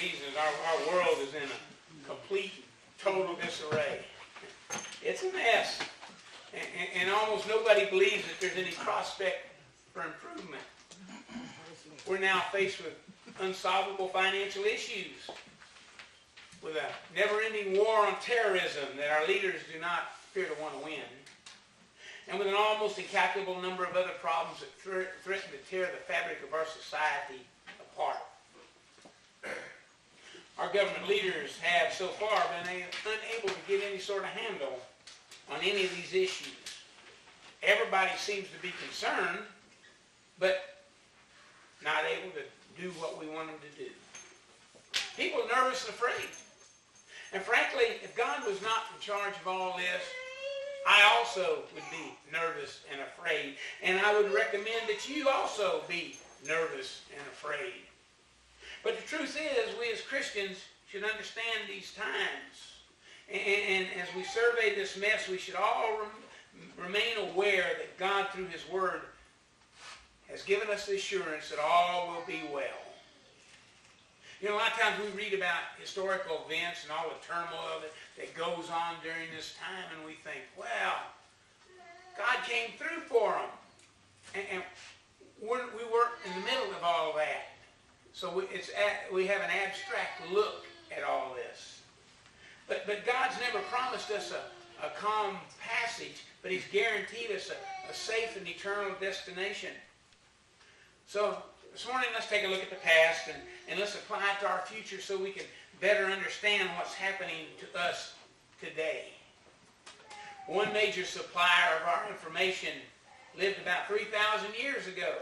reasons our world is in a complete, total disarray. It's a mess. And almost nobody believes that there's any prospect for improvement. We're now faced with unsolvable financial issues, with a never-ending war on terrorism that our leaders do not appear to want to win, and with an almost incalculable number of other problems that threaten to tear the fabric of our society apart. Our government leaders have so far been unable to get any sort of handle on any of these issues. Everybody seems to be concerned, but not able to do what we want them to do. People are nervous and afraid. And frankly, if God was not in charge of all this, I also would be nervous and afraid. And I would recommend that you also be nervous and afraid. But the truth is, we as Christians should understand these times. And as we survey this mess, we should all remain aware that God, through His Word, has given us the assurance that all will be well. You know, a lot of times we read about historical events and all the turmoil that goes on during this time, and we think, well, God came through for them. And we were in the middle of all that. So we have an abstract look at all this. But God's never promised us a calm passage, but He's guaranteed us a safe and eternal destination. So this morning, let's take a look at the past and let's apply it to our future so we can better understand what's happening to us today. One major supplier of our information lived about 3,000 years ago.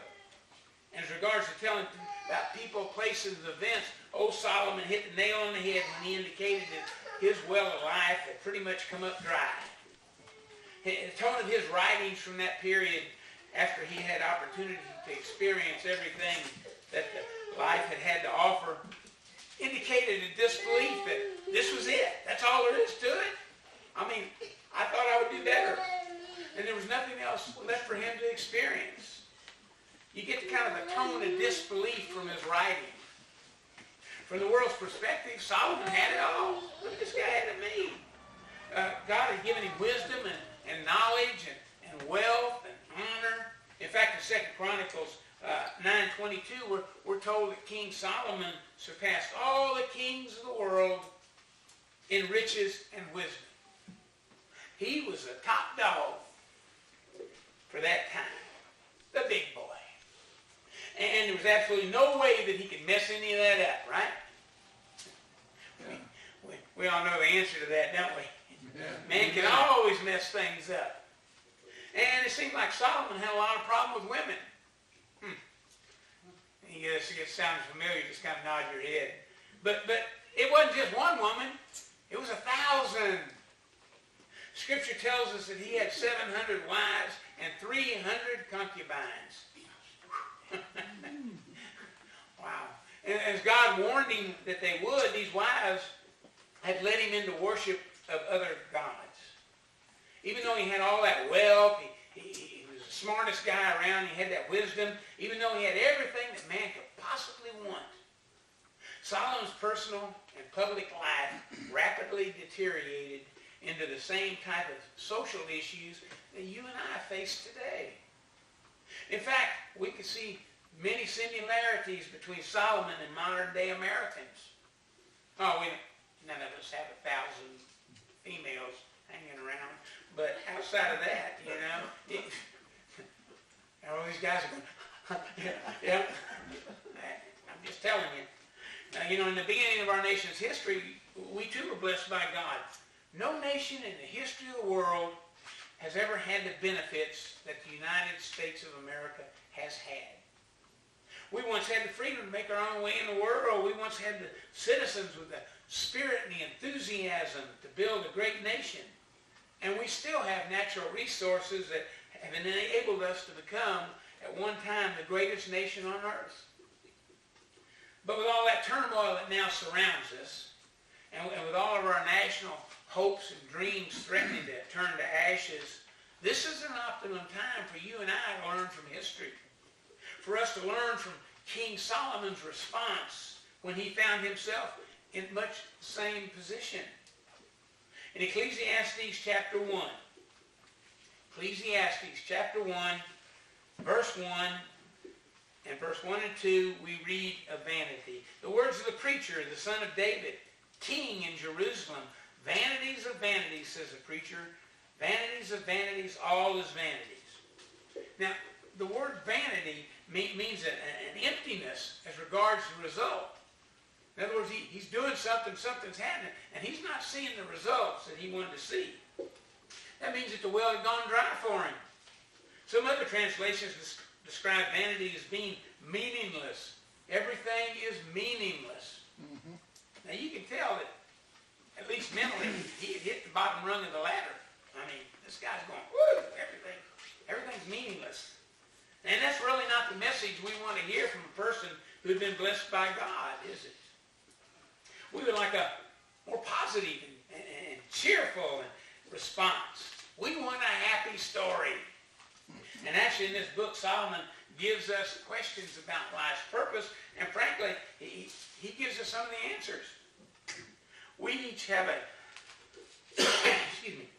And as regards to telling about people, places, events, old Solomon hit the nail on the head when he indicated that his well of life had pretty much come up dry. The tone of his writings from that period, after he had opportunity to experience everything that the life had to offer, indicated a disbelief that this was it. That's all there is to it. I mean, I thought I would do better. And there was nothing else left for him to experience. You get the kind of a tone of disbelief from his writing. From the world's perspective, Solomon had it all. Look, this guy had it made. God had given him wisdom and knowledge and wealth and honor. In fact, in 2 Chronicles 9:22, we're told that King Solomon surpassed all the kings of the world in riches and wisdom. He was a top dog for that time. The big boy. And there was absolutely no way that he could mess any of that up, right? We all know the answer to that, don't we? Yeah. Man can always mess things up. And it seemed like Solomon had a lot of problem with women. You guess it sounds familiar, just kind of nod your head. But it wasn't just one woman. It was 1,000. Scripture tells us that he had 700 wives and 300 concubines. Wow. And as God warned him that they would, these wives had led him into worship of other gods. Even though he had all that wealth, he was the smartest guy around, he had that wisdom, even though he had everything that man could possibly want. Solomon's personal and public life rapidly deteriorated into the same type of social issues that you and I face today. In fact, we can see many similarities between Solomon and modern-day Americans. Oh, none of us have 1,000 females hanging around, but outside of that, all these guys are going, yeah. I'm just telling you. In the beginning of our nation's history, we too were blessed by God. No nation in the history of the world has ever had the benefits that the United States of America has had. We once had the freedom to make our own way in the world. We once had the citizens with the spirit and the enthusiasm to build a great nation. And we still have natural resources that have enabled us to become, at one time, the greatest nation on earth. But with all that turmoil that now surrounds us, and with all of our national hopes and dreams threatening to turn to ashes, this is an optimum time for you and I to learn from history. For us to learn from King Solomon's response when he found himself in much the same position. In Ecclesiastes chapter 1, Ecclesiastes chapter 1, verse 1, and verse 1 and 2, we read of vanity. The words of the preacher, the son of David, king in Jerusalem. Vanities of vanities, says the preacher. Vanities of vanities, all is vanities. Now, the word vanity means an emptiness as regards the result. In other words, he's doing something, something's happening, and he's not seeing the results that he wanted to see. That means that the well had gone dry for him. Some other translations describe vanity as being meaningless. Everything is meaningless. Mm-hmm. Now you can tell that, at least mentally, he had hit the bottom rung of the ladder. I mean, this guy's going, woo, everything's meaningless. And that's really not the message we want to hear from a person who's been blessed by God, is it? We would like a more positive and cheerful response. We want a happy story. And actually in this book, Solomon gives us questions about life's purpose, and frankly, he gives us some of the answers. We each have a, excuse me,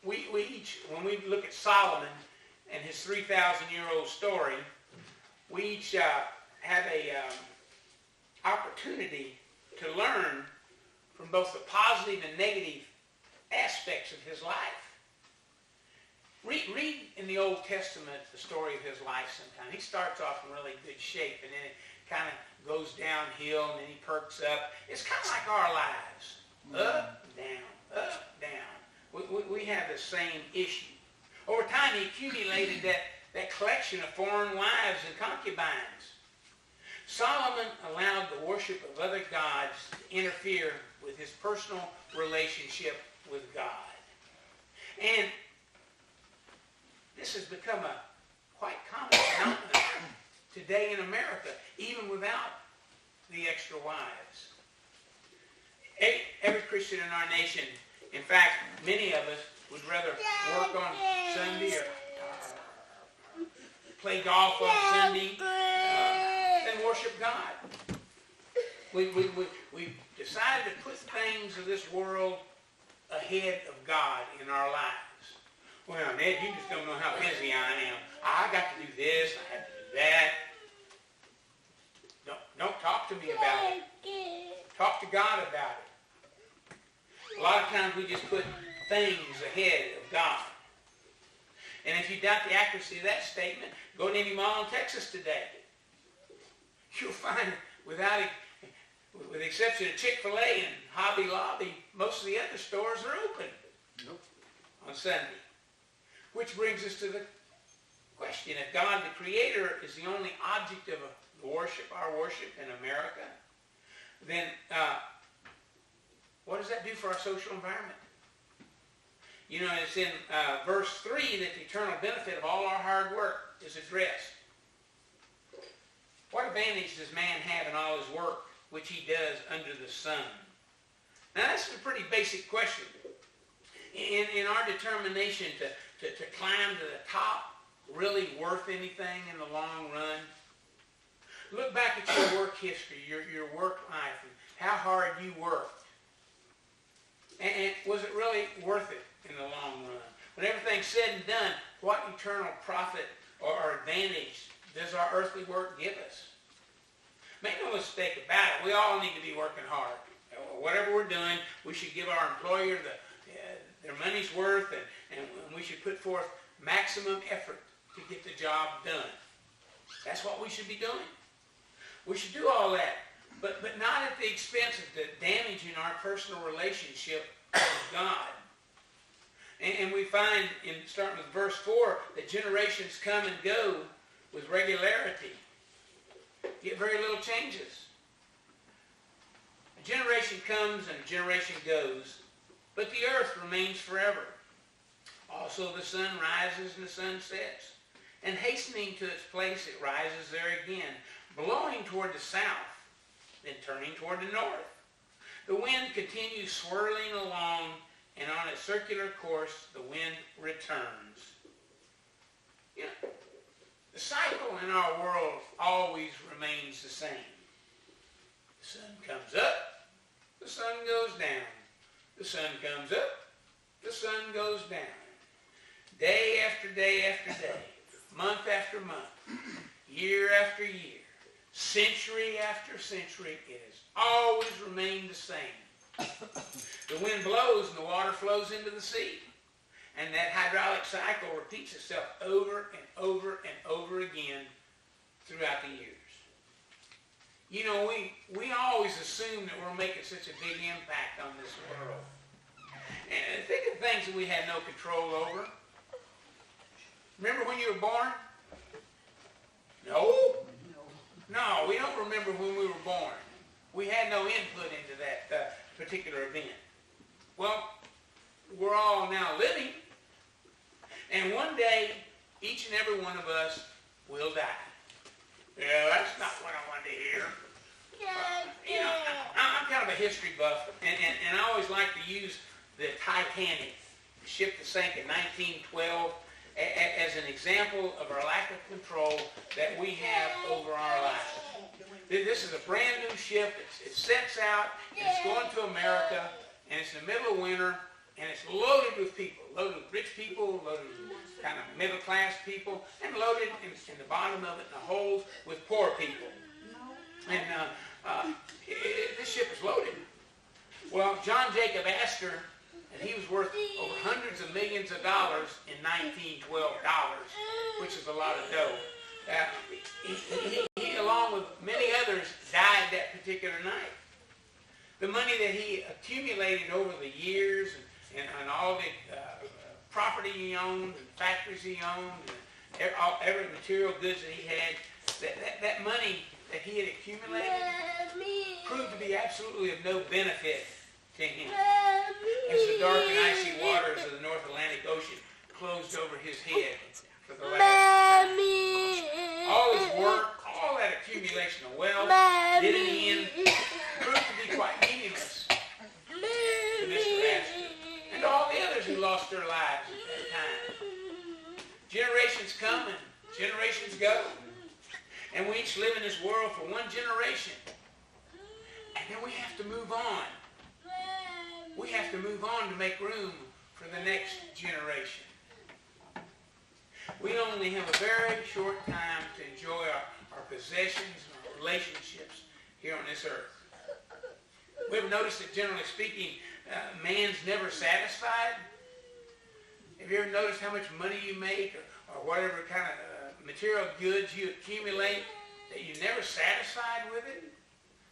we each, when we look at Solomon and his 3,000-year-old story, we each have a opportunity to learn from both the positive and negative aspects of his life. Read in the Old Testament the story of his life sometime. He starts off in really good shape, and then it kind of goes downhill, and then he perks up. It's kind of like our lives. Up, down, up, down. We have the same issue. Over time, he accumulated that collection of foreign wives and concubines. Solomon allowed the worship of other gods to interfere with his personal relationship with God. And this has become a quite common phenomenon today in America, even without the extra wives. Every Christian in our nation, in fact, many of us would rather work on Sunday or play golf on Sunday than worship God. We've decided to put things of this world ahead of God in our lives. Well, Ned, you just don't know how busy I am. I got to do this, I have to do that. Don't talk to me about it. Talk to God about it. A lot of times we just put things ahead of God. And if you doubt the accuracy of that statement, go to any mall in Texas today. You'll find, with the exception of Chick-fil-A and Hobby Lobby, most of the other stores are open on Sunday. Which brings us to the question, if God the Creator is the only object of our worship in America, then what does that do for our social environment? You know, it's in verse 3 that the eternal benefit of all our hard work is addressed. What advantage does man have in all his work which he does under the sun? Now that's a pretty basic question. In our determination to climb to the top, really worth anything in the long run? Look back at your work history, your work life, and how hard you worked. And was it really worth it in the long run? When everything's said and done, what eternal profit or advantage does our earthly work give us? Make no mistake about it, we all need to be working hard. Whatever we're doing, we should give our employer their money's worth, and we should put forth maximum effort to get the job done. That's what we should be doing. We should do all that, but not at the expense of the damaging our personal relationship with God. And we find, starting with verse 4, that generations come and go with regularity, yet very little changes. A generation comes and a generation goes, but the earth remains forever. Also the sun rises and the sun sets, and hastening to its place it rises there again, blowing toward the south, then turning toward the north. The wind continues swirling along, and on its circular course the wind returns. You know, the cycle in our world always remains the same. The sun comes up, the sun goes down. The sun comes up, the sun goes down. Day after day after day, month after month, year after year, century after century, it has always remained the same. The wind blows and the water flows into the sea. And that hydraulic cycle repeats itself over and over and over again throughout the years. You know, we always assume that we're making such a big impact on this world. And think of things that we had no control over. Remember when you were born? No? No, we don't remember when we were born. We had no input into that particular event. Well, we're all now living, and one day, each and every one of us will die. Yeah, that's not what I wanted to hear. You know, I'm kind of a history buff, and I always like to use the Titanic, the ship that sank in 1912, as an example of our lack of control that we have over our lives. This is a brand new ship. It sets out, and it's going to America, and it's in the middle of winter, and it's loaded with people, loaded with rich people, loaded with kind of middle-class people, and loaded in the bottom of it, in the holes, with poor people. And this ship is loaded. Well, John Jacob Astor, and he was worth over hundreds of millions of dollars in 1912 dollars, which is a lot of dough. He, along with many others, died that particular night. The money that he accumulated over the years and all the property he owned and factories he owned and every material goods that he had, that money that he had accumulated proved to be absolutely of no benefit to him as the dark and icy waters of the North Atlantic Ocean closed over his head for the last time. All his work, all that accumulation of wealth, did in the end proved to be quite meaningless to Mr. Astor and all the others who lost their lives at that time. Generations come and generations go. And we each live in this world for one generation. And then we have to move on. We have to move on to make room for the next generation. We only have a very short time to enjoy our possessions and our relationships here on this earth. We have noticed that, generally speaking, man's never satisfied. Have you ever noticed how much money you make or whatever kind of material goods you accumulate, that you're never satisfied with it?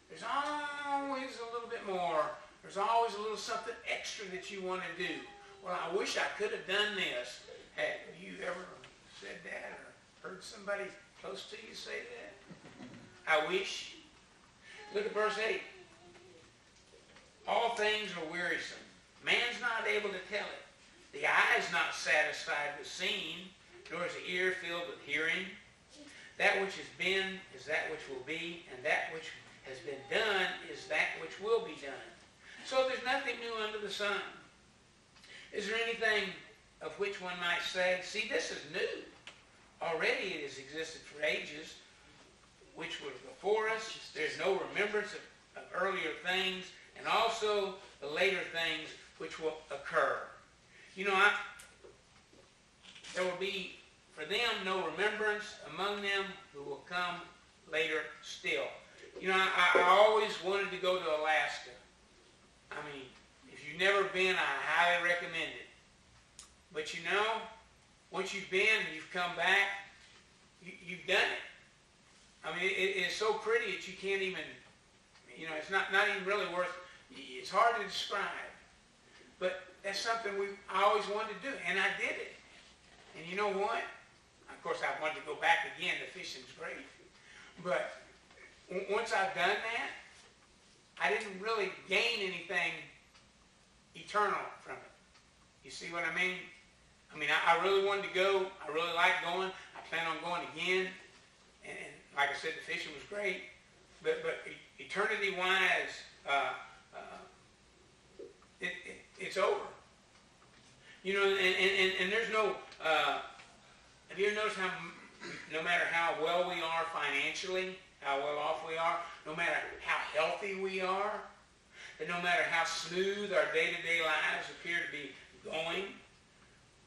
There's always a little bit more. There's always a little something extra that you want to do. Well, I wish I could have done this. Have you ever said that or heard somebody close to you say that? I wish. Look at verse 8. All things are wearisome. Man's not able to tell it. The eye is not satisfied with seeing, nor is the ear filled with hearing. That which has been is that which will be, and that which has been done is that which will be done. So there's nothing new under the sun. Is there anything of which one might say, see, this is new. Already it has existed for ages, which was before us. There's no remembrance of earlier things, and also the later things which will occur. You know, there will be for them no remembrance among them who will come later still. You know, I always wanted to go to Alaska. I mean, if you've never been, I highly recommend it. But you know, once you've been and you've come back, you've done it. I mean, it is so pretty that you can't even, you know, it's not even really worth, it's hard to describe. But that's something I always wanted to do, and I did it. And you know what? Of course, I wanted to go back again. The fishing's great. But once I've done that, I didn't really gain anything eternal from it. You see what I mean? I mean, I really wanted to go. I really liked going. I plan on going again. And like I said, the fishing was great. But eternity-wise, it's over. You know, and there's no... have you ever noticed how No matter how well we are financially, how well off we are, no matter how healthy we are, and no matter how smooth our day-to-day lives appear to be going,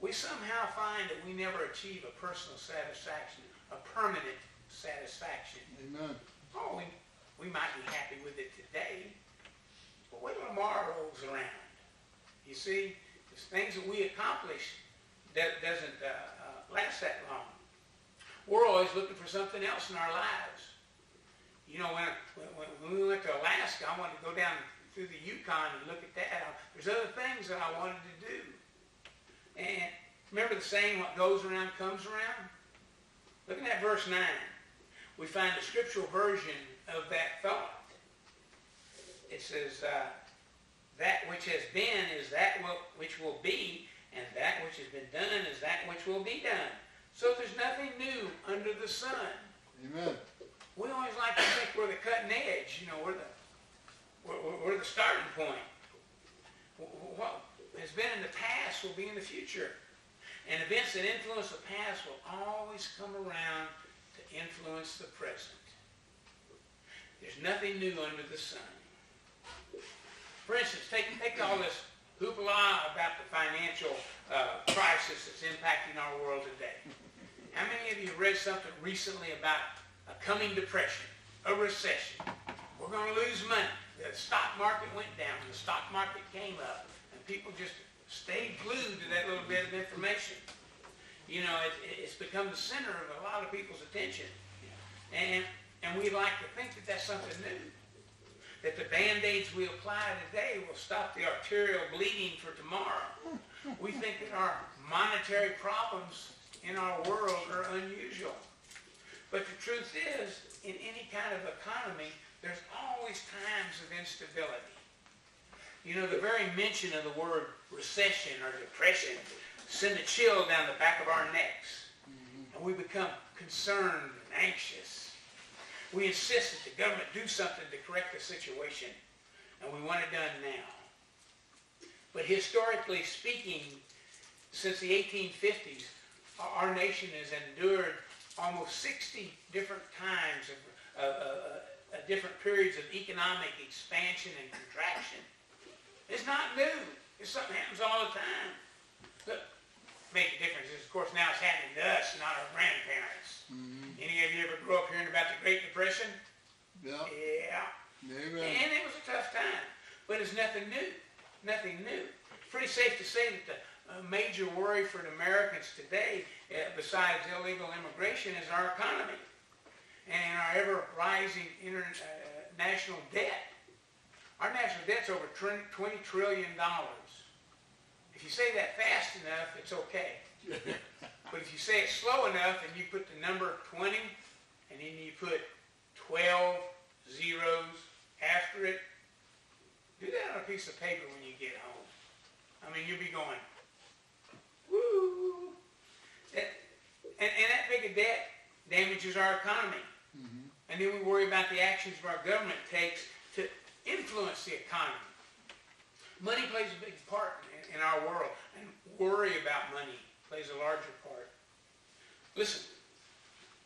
we somehow find that we never achieve a personal satisfaction, a permanent satisfaction. Amen. Oh, we might be happy with it today, but wait till tomorrow rolls around. You see, the things that we accomplish doesn't last that long. We're always looking for something else in our lives. You know, when we went to Alaska, I wanted to go down through the Yukon and look at that. There's other things that I wanted to do. And remember the saying, what goes around comes around? Look at that verse 9. We find a scriptural version of that thought. It says, that which has been is that which will be, and that which has been done is that which will be done. So there's nothing new under the sun. Amen. We always like to think we're the cutting edge. You know, we're the starting point. What has been in the past will be in the future. And events that influence the past will always come around to influence the present. There's nothing new under the sun. For instance, take all this hoopla about the financial crisis that's impacting our world today. How many of you read something recently about a coming depression, a recession? We're going to lose money. The stock market went down, the stock market came up, and people just stayed glued to that little bit of information. You know, it's become the center of a lot of people's attention. And we like to think that that's something new. That the Band-Aids we apply today will stop the arterial bleeding for tomorrow. We think that our monetary problems in our world are unusual. But the truth is, in any kind of economy, there's always times of instability. You know, the very mention of the word recession or depression send a chill down the back of our necks. And we become concerned and anxious. We insist that the government do something to correct the situation, and we want it done now. But historically speaking, since the 1850s, our nation has endured almost 60 different times of different periods of economic expansion and contraction. It's not new. It's something that happens all the time. Look, make a difference is, of course, now it's happening to us, not our grandparents. Mm-hmm. Any of you ever grew up hearing about the Great Depression? Yeah. Yeah. Amen. And it was a tough time. But it's nothing new. Nothing new. It's pretty safe to say that the major worry for the Americans today, besides illegal immigration, is our economy and our ever-rising national debt. Our national debt's over $20 trillion. If you say that fast enough, it's okay. But if you say it slow enough and you put the number 20 and then you put 12 zeros after it, do that on a piece of paper when you get home. I mean, you'll be going, woo! And that big a debt damages our economy. Mm-hmm. And then we worry about the actions our government takes to influence the economy. Money plays a big part in our world, and worry about money plays a larger part. Listen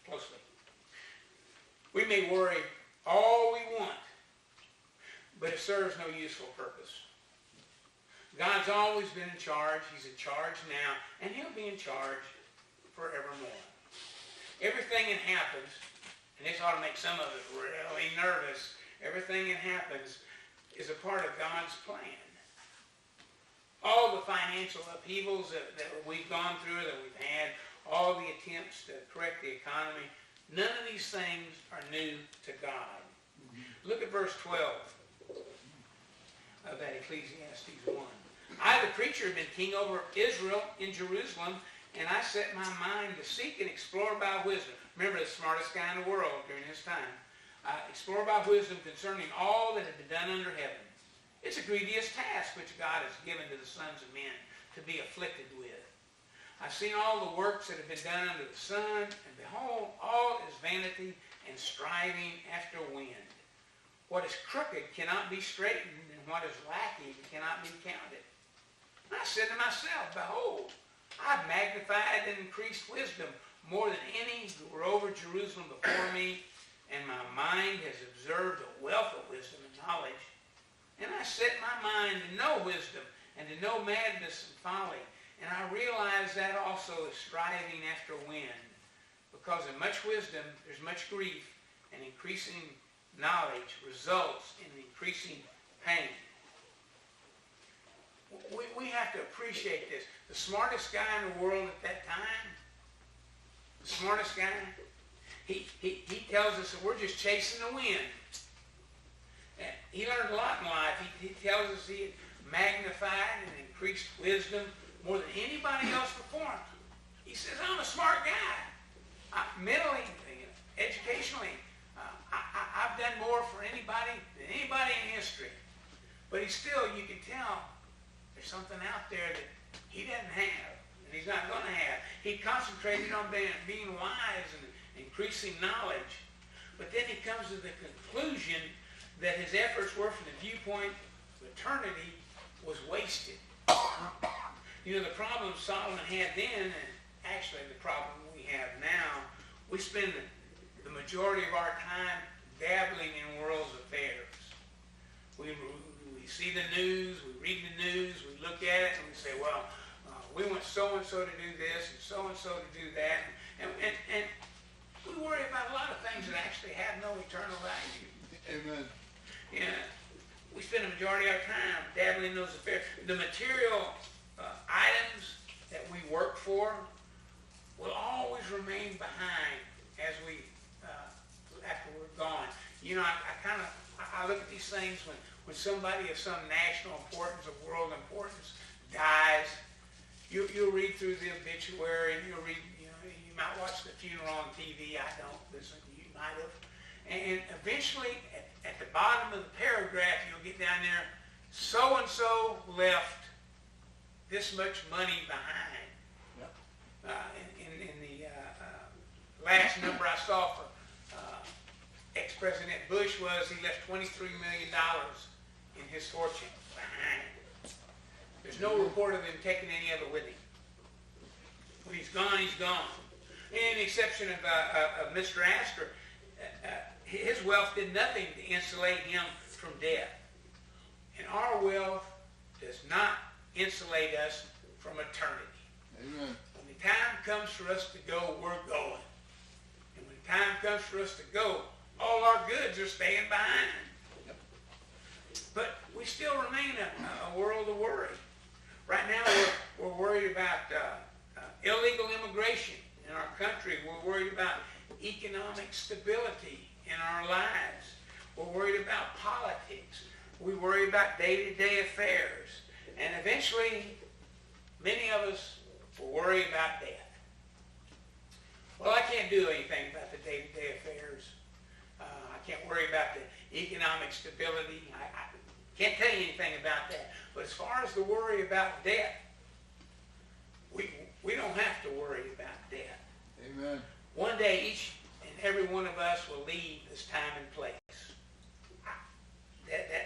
closely. We may worry all we want, but it serves no useful purpose. God's always been in charge. He's in charge now, and he'll be in charge forevermore. Everything that happens, and this ought to make some of us really nervous, everything that happens is a part of God's plan. All the financial upheavals that we've gone through, that we've had, all the attempts to correct the economy, none of these things are new to God. Mm-hmm. Look at verse 12 of that Ecclesiastes 1. I, the preacher, have been king over Israel in Jerusalem, and I set my mind to seek and explore by wisdom. Remember, the smartest guy in the world during his time. Explore by wisdom concerning all that had been done under heaven. It's a grievous task which God has given to the sons of men to be afflicted with. I've seen all the works that have been done under the sun, and behold, all is vanity and striving after wind. What is crooked cannot be straightened, and what is lacking cannot be counted. And I said to myself, behold, I've magnified and increased wisdom more than any who were over Jerusalem before me, and my mind has observed a wealth of wisdom and knowledge. And I set my mind to know wisdom and to know madness and folly. And I realize that also is striving after wind. Because in much wisdom, there's much grief, and increasing knowledge results in increasing pain. We have to appreciate this. The smartest guy in the world at that time, the smartest guy, he tells us that we're just chasing the wind. And he learned a lot in life. He tells us he had magnified and increased wisdom more than anybody else before him. He says, I'm a smart guy. Mentally, educationally, I've done more for anybody than anybody in history. But he's still, you can tell, there's something out there that he doesn't have, and he's not going to have. He concentrated on being wise and increasing knowledge. But then he comes to the conclusion that his efforts were, from the viewpoint of eternity, was wasted. You know, the problem Solomon had then, and actually the problem we have now, we spend the majority of our time dabbling in world's affairs. We see the news, we read the news, we look at it, and we say, well, we want so-and-so to do this and so-and-so to do that. And we worry about a lot of things that actually have no eternal value. Amen. Yeah, we spend the majority of our time dabbling in those affairs. The material items that we work for will always remain behind as we after we're gone. You know, I look at these things when somebody of some national importance or world importance dies. You'll read through the obituary, and you'll read. You might watch the funeral on TV. I don't listen. You might have. And eventually, at the bottom of the paragraph, you'll get down there, so-and-so left this much money behind. Yep. In the last number I saw for ex-President Bush was he left $23 million in his fortune behind. There's no report of him taking any of it with him. When he's gone, he's gone. In the exception of Mr. Astor, his wealth did nothing to insulate him from death. And our wealth does not insulate us from eternity. Amen. When the time comes for us to go, we're going. And when the time comes for us to go, all our goods are staying behind. Yep. But we still remain a world of worry. Right now, we're worried about illegal immigration in our country. We're worried about economic stability in our lives. We're worried about politics. We worry about day-to-day affairs. And eventually, many of us will worry about death. Well, I can't do anything about the day-to-day affairs. I can't worry about the economic stability. I can't tell you anything about that. But as far as the worry about death, we don't have to worry about death. Amen. One day, each and every one of us will leave this time and place.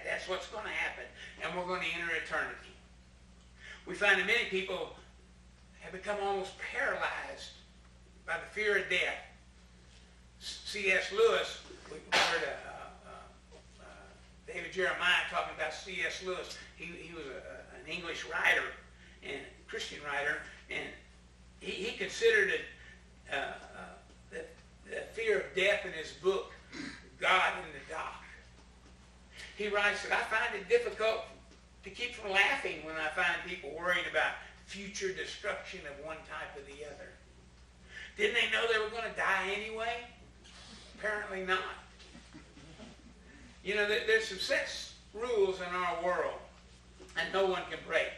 That's what's going to happen. And we're going to enter eternity. We find that many people have become almost paralyzed by the fear of death. C.S. Lewis, we heard David Jeremiah talking about C.S. Lewis. He was an English writer and Christian writer, and he considered the fear of death in his book, God in the Dock. He writes that I find it difficult to keep from laughing when I find people worried about future destruction of one type or the other. Didn't they know they were going to die anyway? Apparently not. You know, there's some set rules in our world, and no one can break.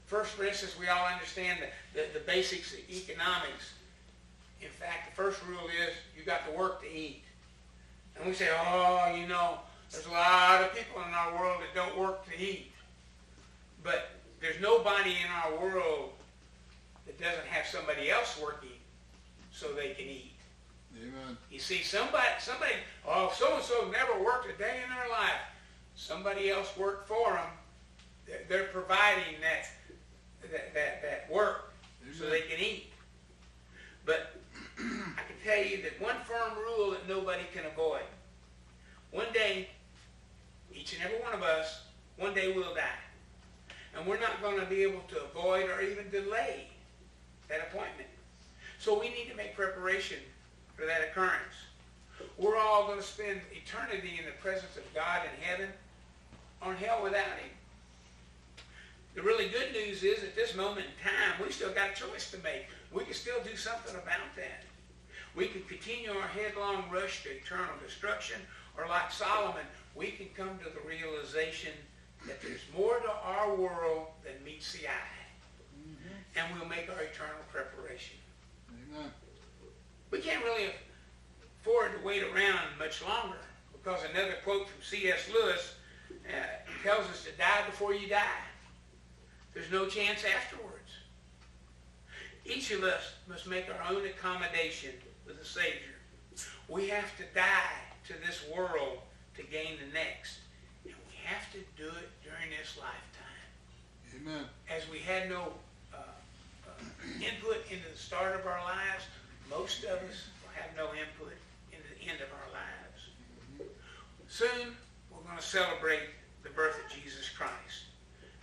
First, for instance, we all understand the basics of economics. In fact, the first rule is you got to work to eat. And we say, oh, you know, there's a lot of people in our world that don't work to eat. But there's nobody in our world that doesn't have somebody else working so they can eat. Amen. You see, somebody, oh, so-and-so never worked a day in their life. Somebody else worked for them. They're providing that work. Amen. So they can eat. But I can tell you that one firm rule that nobody can avoid. One day, each and every one of us, one day will die. And we're not going to be able to avoid or even delay that appointment. So we need to make preparation for that occurrence. We're all going to spend eternity in the presence of God in heaven or in hell without Him. The really good news is at this moment in time, we still got a choice to make. We can still do something about that. We can continue our headlong rush to eternal destruction, or like Solomon, we can come to the realization that there's more to our world than meets the eye. And we'll make our eternal preparation. Amen. We can't really afford to wait around much longer, because another quote from C.S. Lewis tells us to die before you die. There's no chance afterwards. Each of us must make our own accommodation with the Savior. We have to die to this world to gain the next. And we have to do it during this lifetime. Amen. As we had no input into the start of our lives, most of us will have no input into the end of our lives. Soon, we're going to celebrate the birth of Jesus Christ.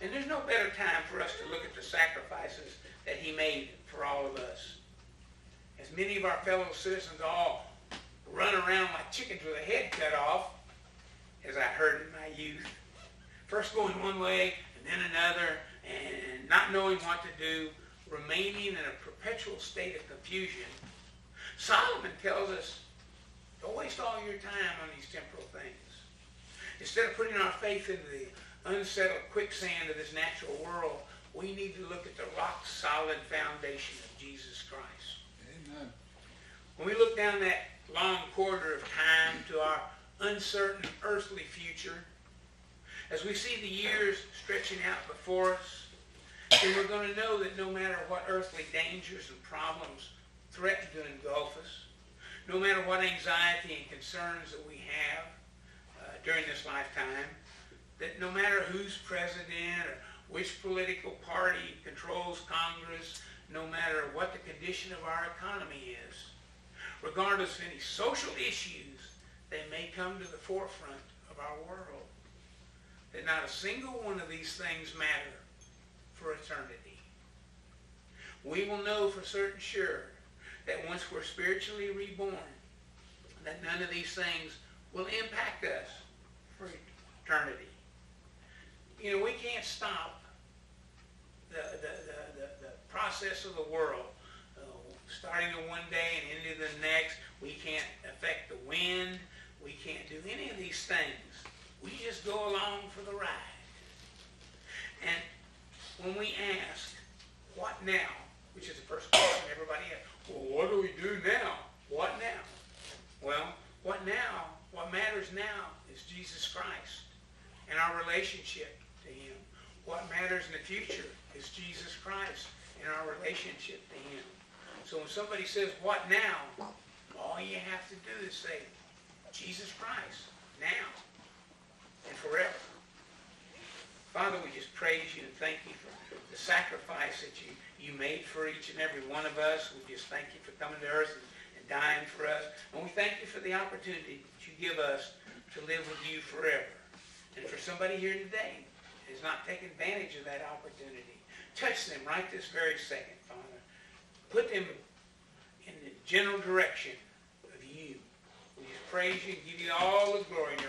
And there's no better time for us to look at the sacrifices that He made for all of us. As many of our fellow citizens all run around like chickens with a head cut off, as I heard in my youth, first going one way and then another, and not knowing what to do, remaining in a perpetual state of confusion, Solomon tells us, don't waste all your time on these temporal things. Instead of putting our faith into the unsettled quicksand of this natural world, we need to look at the rock-solid foundation of Jesus Christ. Amen. When we look down that long corridor of time to our uncertain earthly future, as we see the years stretching out before us, then we're going to know that no matter what earthly dangers and problems threaten to engulf us, no matter what anxiety and concerns that we have during this lifetime, that no matter who's president or which political party controls Congress, no matter what the condition of our economy is, regardless of any social issues that may come to the forefront of our world, that not a single one of these things matter for eternity. We will know for certain sure that once we're spiritually reborn, that none of these things will impact us for eternity. You know, we can't stop the process of the world, starting in one day and into the next. We can't affect the wind. We can't do any of these things. We just go along for the ride. And when we ask, what now? Which is the first question everybody asks. Well, what do we do now? What now? Well, what now? What matters now is Jesus Christ and our relationship to Him. What matters in the future is Jesus Christ and our relationship to Him. So when somebody says, what now? All you have to do is say, Jesus Christ, now and forever. Father, we just praise You and thank You for the sacrifice that you made for each and every one of us. We just thank You for coming to earth and dying for us. And we thank You for the opportunity that You give us to live with You forever. And for somebody here today who has not taken advantage of that opportunity, touch them right this very second, Father. Put them in the general direction of You. We just praise You and give You all the glory and